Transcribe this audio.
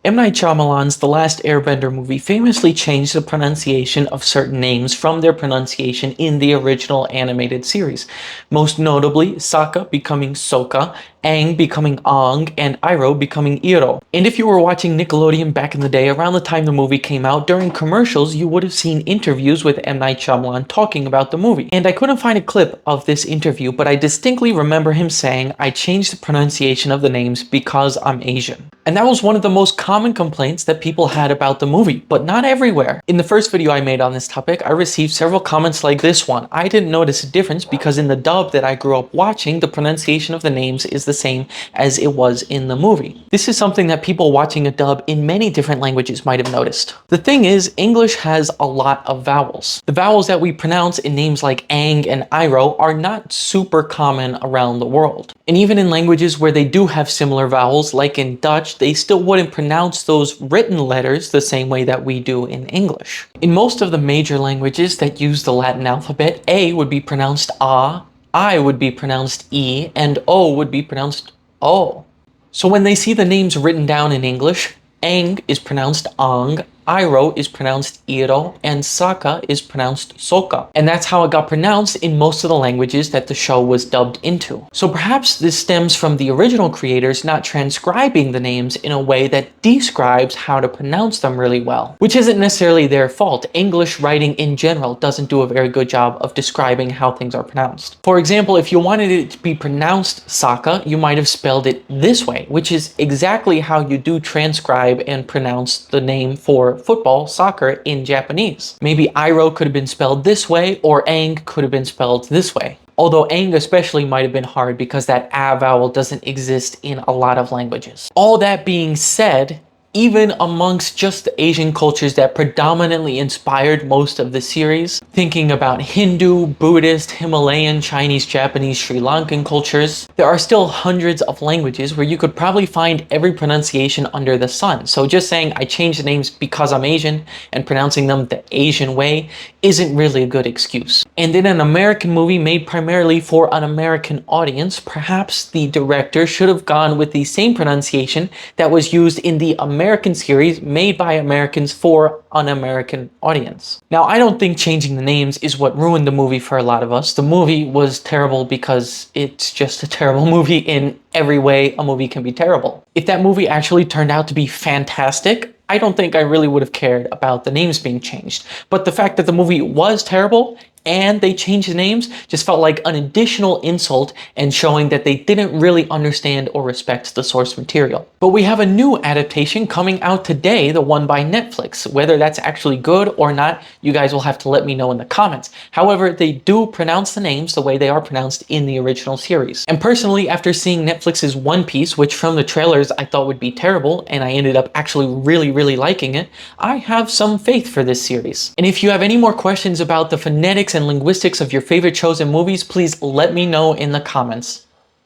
M. Night Shyamalan's The Last Airbender movie famously changed the pronunciation of certain names from their pronunciation in the original animated series. Most notably, Sokka becoming Sokka, Aang becoming Aang, and Iroh becoming Iroh. And if you were watching Nickelodeon back in the day, around the time the movie came out, during commercials, you would have seen interviews with M. Night Shyamalan talking about the movie. And I couldn't find a clip of this interview, but I distinctly remember him saying, "I changed the pronunciation of the names because I'm Asian." And that was one of the most common complaints that people had about the movie, but not everywhere. In the first video I made on this topic, I received several comments like this one. I didn't notice a difference because in the dub that I grew up watching, the pronunciation of the names is the same as it was in the movie. This is something that people watching a dub in many different languages might have noticed. The thing is, English has a lot of vowels. The vowels that we pronounce in names like Aang and Iroh are not super common around the world. And even in languages where they do have similar vowels, like in Dutch, they still wouldn't pronounce those written letters the same way that we do in English. In most of the major languages that use the Latin alphabet, A would be pronounced A, I would be pronounced E, and O would be pronounced O. So when they see the names written down in English, Aang is pronounced Ang, Iroh is pronounced Iroh, and Sokka is pronounced Sokka. And that's how it got pronounced in most of the languages that the show was dubbed into. So perhaps this stems from the original creators not transcribing the names in a way that describes how to pronounce them really well, which isn't necessarily their fault. English writing in general doesn't do a very good job of describing how things are pronounced. For example, if you wanted it to be pronounced Sokka, you might have spelled it this way, which is exactly how you do transcribe and pronounce the name for football, soccer in Japanese. Maybe Iroh could have been spelled this way, or Aang could have been spelled this way. Although Aang especially might have been hard because that A vowel doesn't exist in a lot of languages. All that being said, even amongst just the Asian cultures that predominantly inspired most of the series, thinking about Hindu, Buddhist, Himalayan, Chinese, Japanese, Sri Lankan cultures, there are still hundreds of languages where you could probably find every pronunciation under the sun. So just saying I changed the names because I'm Asian and pronouncing them the Asian way isn't really a good excuse. And in an American movie made primarily for an American audience, perhaps the director should have gone with the same pronunciation that was used in the American series made by Americans for an American audience. Now, I don't think changing the names is what ruined the movie for a lot of us. The movie was terrible because it's just a terrible movie in every way a movie can be terrible. If that movie actually turned out to be fantastic, I don't think I really would have cared about the names being changed. But the fact that the movie was terrible and they changed the names just felt like an additional insult and showing that they didn't really understand or respect the source material. But we have a new adaptation coming out today, the one by Netflix. Whether that's actually good or not, you guys will have to let me know in the comments. However, they do pronounce the names the way they are pronounced in the original series. And personally, after seeing Netflix's One Piece, which from the trailers I thought would be terrible, and I ended up actually really liking it, I have some faith for this series. And if you have any more questions about the phonetics and linguistics of your favorite shows and movies, please let me know in the comments.